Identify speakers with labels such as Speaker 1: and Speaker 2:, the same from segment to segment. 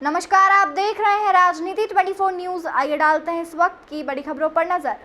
Speaker 1: नमस्कार, आप देख रहे हैं राजनीति 24 न्यूज। आइए डालते हैं इस वक्त की बड़ी खबरों पर नजर।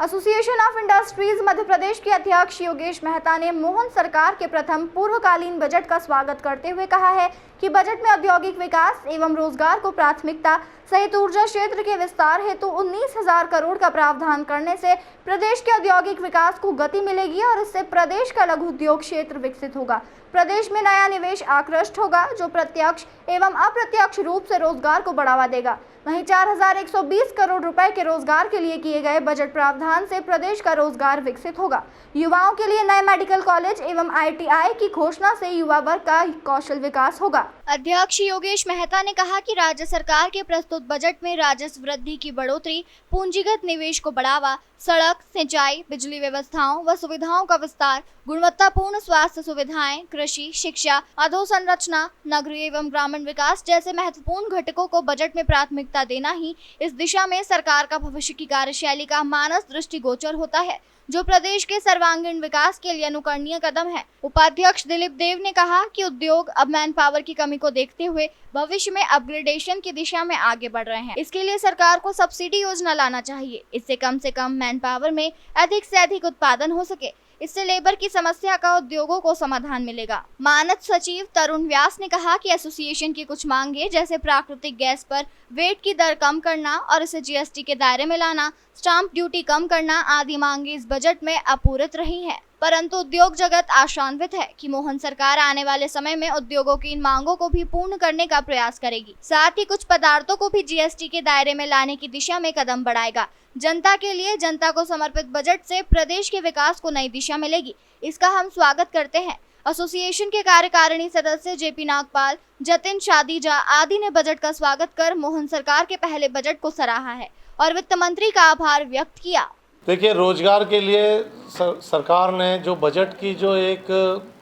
Speaker 1: Association of industries Madhya Pradesh के अध्यक्ष योगेश मेहता ने मोहन सरकार के प्रथम पूर्वकालीन बजट का स्वागत करते हुए कहा है कि बजट में औद्योगिक विकास एवं रोजगार को प्राथमिकता सहित ऊर्जा क्षेत्र के विस्तार हेतु 19,000 करोड़ का प्रावधान करने से प्रदेश के औद्योगिक विकास को गति मिलेगी और इससे प्रदेश का लघु उद्योग क्षेत्र विकसित होगा। प्रदेश में नया निवेश आकृष्ट होगा जो प्रत्यक्ष एवं अप्रत्यक्ष रूप से रोजगार को बढ़ावा देगा। वहीं 4,120 करोड़ रुपए के रोजगार के लिए किए गए बजट प्रावधान से प्रदेश का रोजगार विकसित होगा। युवाओं के लिए नए मेडिकल कॉलेज एवं ITI की घोषणा से युवा वर्ग का कौशल विकास होगा। अध्यक्ष योगेश मेहता ने कहा कि राज्य सरकार के प्रस्तुत बजट में राजस्व वृद्धि की बढ़ोतरी, पूंजीगत निवेश को बढ़ावा, सड़क, सिंचाई, बिजली व्यवस्थाओं व सुविधाओं का विस्तार, गुणवत्तापूर्ण स्वास्थ्य सुविधाएं, कृषि, शिक्षा, अधोसंरचना, नगरीय एवं ग्रामीण विकास जैसे महत्वपूर्ण घटकों को बजट में प्राथमिकता देना ही इस दिशा में सरकार का भविष्य की कार्यशैली का मानस दृष्टिगोचर होता है, जो प्रदेश के सर्वांगीण विकास के लिए अनुकरणीय कदम है। उपाध्यक्ष दिलीप देव ने कहा कि उद्योग अब मैन पावर की कमी को देखते हुए भविष्य में अपग्रेडेशन की दिशा में आगे बढ़ रहे हैं। इसके लिए सरकार को सब्सिडी योजना लाना चाहिए, इससे कम से कम मैन पावर में अधिक से अधिक उत्पादन हो सके। इससे लेबर की समस्या का उद्योगों को समाधान मिलेगा। मानद सचिव तरुण व्यास ने कहा कि एसोसिएशन की कुछ मांगे जैसे प्राकृतिक गैस पर वेट की दर कम करना और इसे GST के दायरे में लाना, स्टाम्प ड्यूटी कम करना आदि मांगे इस बजट में अपूरित रही हैं। परंतु उद्योग जगत आशान्वित है कि मोहन सरकार आने वाले समय में उद्योगों की इन मांगों को भी पूर्ण करने का प्रयास करेगी। साथ ही कुछ पदार्थों को भी GST के दायरे में लाने की दिशा में कदम बढ़ाएगा। जनता के लिए जनता को समर्पित बजट से प्रदेश के विकास को नई दिशा मिलेगी, इसका हम स्वागत करते हैं। एसोसिएशन के कार्यकारिणी सदस्य JP नागपाल, जतिन शादीजा आदि ने बजट का स्वागत कर मोहन सरकार के पहले बजट को सराहा है और वित्त मंत्री का आभार व्यक्त किया।
Speaker 2: देखिए, रोजगार के लिए सरकार ने जो बजट की जो एक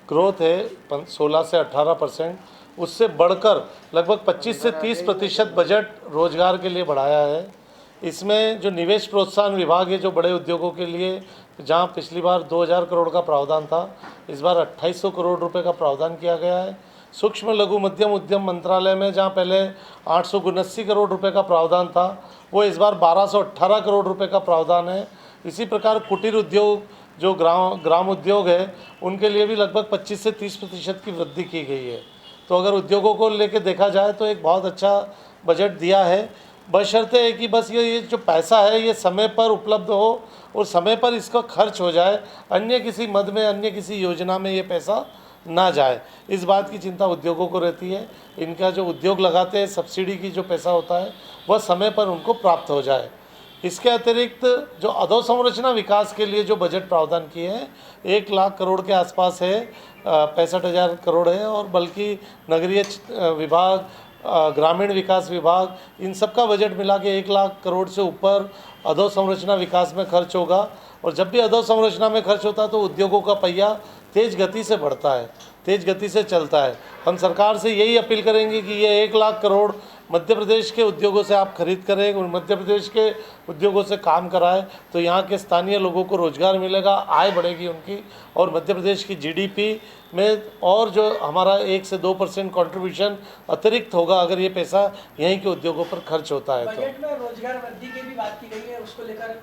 Speaker 2: ग्रोथ है 16 से 18%, उससे बढ़कर लगभग 25 से 30% बजट रोजगार के लिए बढ़ाया है। इसमें जो निवेश प्रोत्साहन विभाग है, जो बड़े उद्योगों के लिए, जहां पिछली बार 2,000 करोड़ का प्रावधान था, इस बार 2,800 करोड़ रुपए का प्रावधान किया गया है। सूक्ष्म लघु मध्यम उद्यम मंत्रालय में जहां पहले 879 करोड़ रुपए का प्रावधान था, वो इस बार 1,218 करोड़ रुपए का प्रावधान है। इसी प्रकार कुटीर उद्योग, जो ग्राम उद्योग है, उनके लिए भी लगभग 25 से 30% की वृद्धि की गई है। तो अगर उद्योगों को लेकर देखा जाए तो एक बहुत अच्छा बजट दिया है, बशर्ते है कि बस ये जो पैसा है ये समय पर उपलब्ध हो और समय पर इसका खर्च हो जाए, अन्य किसी मद में, अन्य किसी योजना में ये पैसा ना जाए। इस बात की चिंता उद्योगों को रहती है। इनका जो उद्योग लगाते हैं, सब्सिडी की जो पैसा होता है वह समय पर उनको प्राप्त हो जाए। इसके अतिरिक्त जो अधोसंरचना विकास के लिए जो बजट प्रावधान किए हैं 1 लाख करोड़ के आसपास है, 65,000 करोड़ है, और बल्कि नगरीय विभाग, ग्रामीण विकास विभाग, इन सब का बजट मिला के 1 लाख करोड़ से ऊपर अधोसंरचना विकास में खर्च होगा। और जब भी अधोसंरचना में खर्च होता है तो उद्योगों का पहिया तेज़ गति से बढ़ता है, तेज़ गति से चलता है। हम सरकार से यही अपील करेंगे कि ये 1 लाख करोड़ मध्य प्रदेश के उद्योगों से आप खरीद करें और मध्य प्रदेश के उद्योगों से काम कराएं, तो यहाँ के स्थानीय लोगों को रोजगार मिलेगा, आय बढ़ेगी उनकी, और मध्य प्रदेश की GDP में और जो हमारा 1 से 2% कंट्रीब्यूशन अतिरिक्त होगा अगर ये पैसा यहीं के उद्योगों पर खर्च होता है। तो
Speaker 3: बजट में रोजगार वृद्धि की भी बात की गई है, उसको लेकर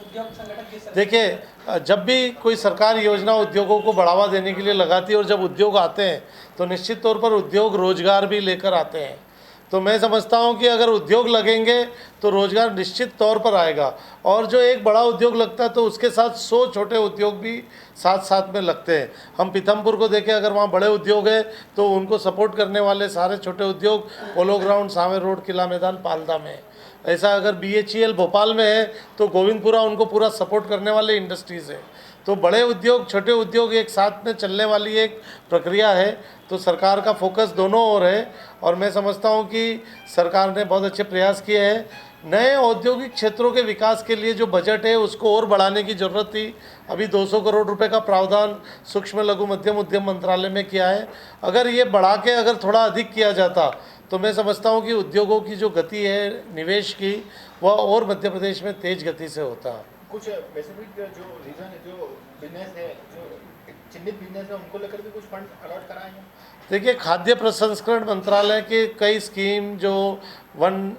Speaker 3: उद्योग संगठन
Speaker 2: देखिए, जब भी कोई सरकार योजना उद्योगों को बढ़ावा देने के लिए लगाती है और जब उद्योग आते हैं तो निश्चित तौर पर उद्योग रोजगार भी लेकर आते हैं। तो मैं समझता हूं कि अगर उद्योग लगेंगे तो रोजगार निश्चित तौर पर आएगा, और जो एक बड़ा उद्योग लगता है तो उसके साथ 100 छोटे उद्योग भी साथ साथ में लगते हैं। हम पीथमपुर को देखें, अगर वहाँ बड़े उद्योग है तो उनको सपोर्ट करने वाले सारे छोटे उद्योग पोलो ग्राउंड, सांवेर रोड, किला मैदान, पालदा में। ऐसा अगर BHEL भोपाल में है तो गोविंदपुरा उनको पूरा सपोर्ट करने वाले इंडस्ट्रीज़ है। तो बड़े उद्योग, छोटे उद्योग एक साथ में चलने वाली एक प्रक्रिया है। तो सरकार का फोकस दोनों ओर है, और मैं समझता हूं कि सरकार ने बहुत अच्छे प्रयास किए हैं। नए औद्योगिक क्षेत्रों के विकास के लिए जो बजट है उसको और बढ़ाने की ज़रूरत थी। अभी 200 करोड़ रुपए का प्रावधान सूक्ष्म लघु मध्यम उद्यम मंत्रालय में किया है। अगर ये बढ़ा के अगर थोड़ा अधिक किया जाता तो मैं समझता हूँ कि उद्योगों की जो गति है निवेश की, वह और मध्य प्रदेश में तेज गति से होता है।
Speaker 4: कुछ स्पेसिफिक जो रीजन है, जो बिजनेस है, जो चिन्हित बिजनेस है, उनको लेकर भी कुछ फंड अलॉट कराएंगे?
Speaker 2: देखिए, खाद्य प्रसंस्करण मंत्रालय के कई स्कीम जो वन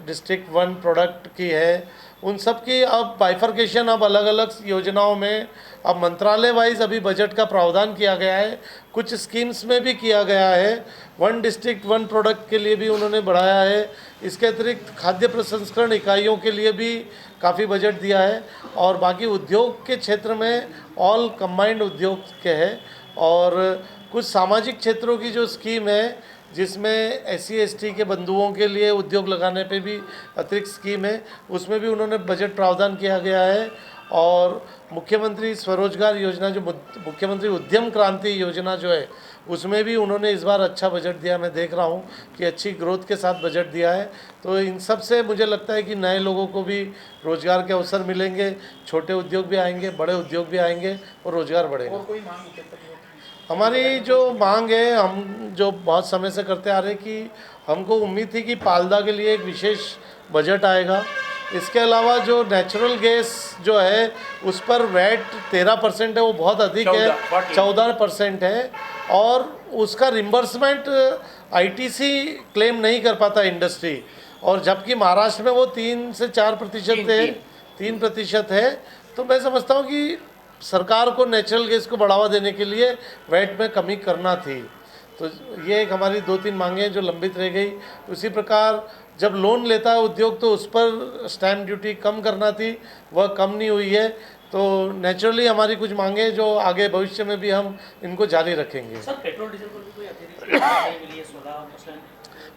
Speaker 2: डिस्ट्रिक्ट वन प्रोडक्ट की है, उन सब की अब बाइफर्केशन अब अलग अलग योजनाओं में अब मंत्रालय वाइज अभी बजट का प्रावधान किया गया है। कुछ स्कीम्स में भी किया गया है, वन डिस्ट्रिक्ट वन प्रोडक्ट के लिए भी उन्होंने बढ़ाया है। इसके अतिरिक्त खाद्य प्रसंस्करण इकाइयों के लिए भी काफ़ी बजट दिया है, और बाकी उद्योग के क्षेत्र में ऑल कंबाइंड उद्योग के है। और कुछ सामाजिक क्षेत्रों की जो स्कीम है, जिसमें SC/ST के बंधुओं के लिए उद्योग लगाने पे भी अतिरिक्त स्कीम है, उसमें भी उन्होंने बजट प्रावधान किया गया है। और मुख्यमंत्री स्वरोजगार योजना, जो मुख्यमंत्री उद्यम क्रांति योजना जो है, उसमें भी उन्होंने इस बार अच्छा बजट दिया। मैं देख रहा हूँ कि अच्छी ग्रोथ के साथ बजट दिया है। तो इन सब से मुझे लगता है कि नए लोगों को भी रोज़गार के अवसर मिलेंगे, छोटे उद्योग भी आएंगे, बड़े उद्योग भी आएंगे और रोज़गार बढ़ेगा।
Speaker 4: और कोई मांग उद्योगपतियों की?
Speaker 2: हमारी जो मांग है, हम जो बहुत समय से करते आ रहे कि हमको उम्मीद थी कि पाल्दा के लिए एक विशेष बजट आएगा। इसके अलावा जो नेचुरल गैस जो है उस पर वैट 13% है, वो बहुत अधिक है, 14% है। और उसका रिम्बर्समेंट ITC क्लेम नहीं कर पाता इंडस्ट्री, और जबकि महाराष्ट्र में वो 3 से 4% है, 3% है। तो मैं समझता हूँ कि सरकार को नेचुरल गैस को बढ़ावा देने के लिए वैट में कमी करना थी। तो ये एक हमारी 2-3 मांगें जो लंबित रह गई। उसी प्रकार जब लोन लेता है उद्योग, तो उस पर स्टैम्प ड्यूटी कम करना थी, वह कम नहीं हुई है। तो नेचुरली हमारी कुछ मांगें जो आगे भविष्य में भी हम इनको जारी रखेंगे।
Speaker 3: सर, पेट्रोल डीजल पर भी कोई अतिरिक्त नहीं मिली है 16%?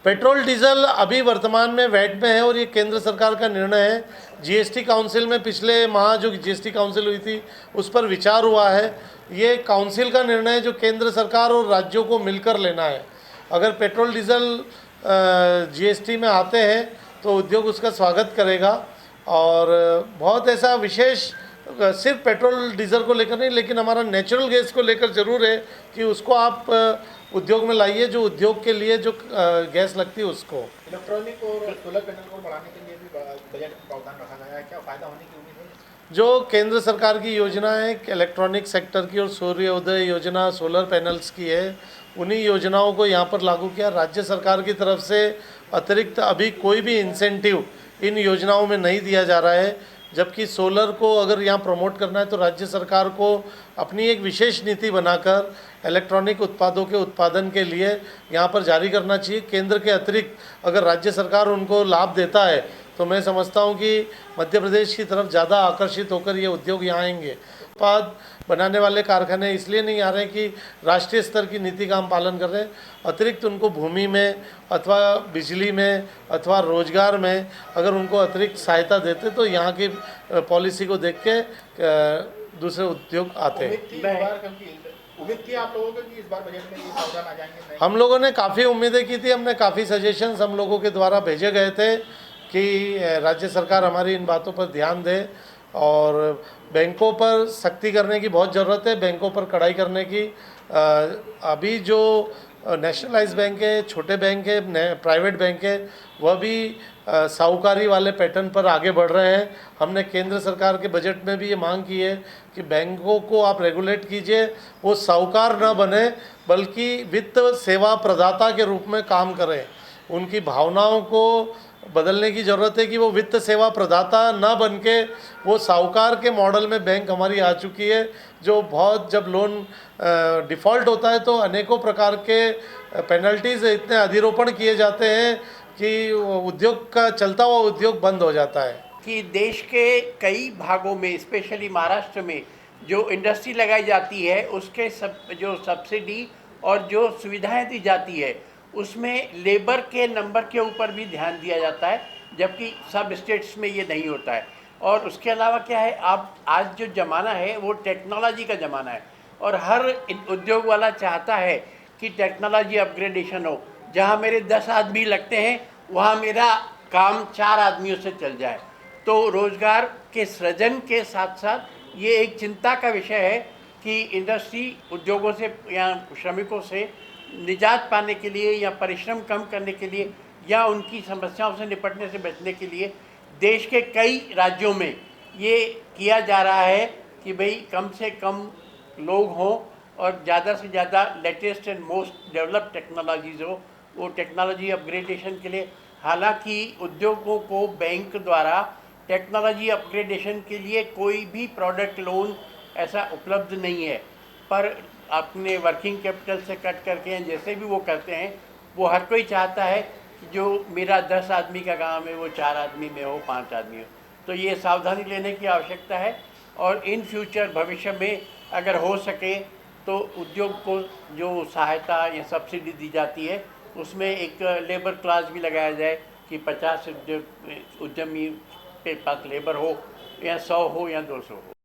Speaker 2: पेट्रोल डीजल अभी वर्तमान में वैट में है, और ये केंद्र सरकार का निर्णय है। GST काउंसिल में पिछले माह जो GST काउंसिल हुई थी, उस पर विचार हुआ है। ये काउंसिल का निर्णय है जो केंद्र सरकार और राज्यों को मिलकर लेना है। अगर पेट्रोल डीजल GST में आते हैं तो उद्योग उसका स्वागत करेगा। और बहुत ऐसा विशेष सिर्फ पेट्रोल डीजल को लेकर नहीं, लेकिन हमारा नेचुरल गैस को लेकर ज़रूर है कि उसको आप उद्योग में लाइए, जो उद्योग के लिए जो गैस लगती है उसको।
Speaker 4: इलेक्ट्रॉनिक और सोलर पैनल को बढ़ाने के लिए भी बजट प्रावधान रखा गया है, क्या फ़ायदा होने की उम्मीद है?
Speaker 2: जो केंद्र सरकार की योजना है इलेक्ट्रॉनिक सेक्टर की, और सूर्योदय योजना सोलर पैनल्स की है, उन्हीं योजनाओं को यहाँ पर लागू किया। राज्य सरकार की तरफ से अतिरिक्त अभी कोई भी इंसेंटिव इन योजनाओं में नहीं दिया जा रहा है। जबकि सोलर को अगर यहाँ प्रमोट करना है तो राज्य सरकार को अपनी एक विशेष नीति बनाकर इलेक्ट्रॉनिक उत्पादों के उत्पादन के लिए यहाँ पर जारी करना चाहिए। केंद्र के अतिरिक्त अगर राज्य सरकार उनको लाभ देता है तो मैं समझता हूँ कि मध्य प्रदेश की तरफ ज़्यादा आकर्षित होकर ये उद्योग यहाँ आएंगे। उत्पाद बनाने वाले कारखाने इसलिए नहीं आ रहे कि राष्ट्रीय स्तर की नीति का हम पालन कर रहे हैं, अतिरिक्त उनको भूमि में अथवा बिजली में अथवा रोजगार में अगर उनको अतिरिक्त सहायता देते तो यहाँ की पॉलिसी को देख के दूसरे उद्योग आते हैं।
Speaker 4: उम्मीद थी आप लोगों को कि इस बार बजट में ये प्रावधान आ जाएंगे?
Speaker 2: हम लोगों ने काफ़ी उम्मीदें की थी, हमने काफ़ी सजेशंस हम लोगों के द्वारा भेजे गए थे कि राज्य सरकार हमारी इन बातों पर ध्यान दे, और बैंकों पर सख्ती करने की बहुत ज़रूरत है, बैंकों पर कड़ाई करने की। अभी जो नेशनलाइज बैंक है, छोटे बैंक है, प्राइवेट बैंक है, वह भी साहूकारी वाले पैटर्न पर आगे बढ़ रहे हैं। हमने केंद्र सरकार के बजट में भी ये मांग की है कि बैंकों को आप रेगुलेट कीजिए, वो साहूकार न बने बल्कि वित्त सेवा प्रदाता के रूप में काम करें। उनकी भावनाओं को बदलने की ज़रूरत है कि वो वित्त सेवा प्रदाता न बन के वो साहूकार के मॉडल में बैंक हमारी आ चुकी है, जो बहुत जब लोन डिफ़ॉल्ट होता है तो अनेकों प्रकार के पेनल्टीज़ इतने अधिरोपण किए जाते हैं कि उद्योग का चलता हुआ उद्योग बंद हो जाता है।
Speaker 5: कि देश के कई भागों में स्पेशली महाराष्ट्र में जो इंडस्ट्री लगाई जाती है उसके जो सब्सिडी और जो सुविधाएं दी जाती है उसमें लेबर के नंबर के ऊपर भी ध्यान दिया जाता है, जबकि सब स्टेट्स में ये नहीं होता है। और उसके अलावा क्या है, आप आज जो ज़माना है वो टेक्नोलॉजी का ज़माना है और हर उद्योग वाला चाहता है कि टेक्नोलॉजी अपग्रेडेशन हो। जहाँ मेरे 10 आदमी लगते हैं वहाँ मेरा काम 4 आदमियों से चल जाए। तो रोज़गार के सृजन के साथ साथ ये एक चिंता का विषय है कि इंडस्ट्री उद्योगों से या श्रमिकों से निजात पाने के लिए या परिश्रम कम करने के लिए या उनकी समस्याओं से निपटने से बचने के लिए देश के कई राज्यों में ये किया जा रहा है कि भाई कम से कम लोग हों और ज़्यादा से ज़्यादा latest and most developed technologies हो। वो टेक्नोलॉजी अपग्रेडेशन के लिए, हालांकि उद्योगों को बैंक द्वारा टेक्नोलॉजी अपग्रेडेशन के लिए कोई भी प्रोडक्ट लोन ऐसा उपलब्ध नहीं है, पर अपने वर्किंग कैपिटल से कट करके या जैसे भी वो करते हैं, वो हर कोई चाहता है कि जो मेरा 10 आदमी का काम है वो 4 आदमी में हो, 5 आदमी हो। तो ये सावधानी लेने की आवश्यकता है और इन फ्यूचर भविष्य में अगर हो सके तो उद्योग को जो सहायता या सब्सिडी दी जाती है उसमें एक लेबर क्लास भी लगाया जाए कि 50 उद्यमी के पास लेबर हो या 100 हो या 200 हो।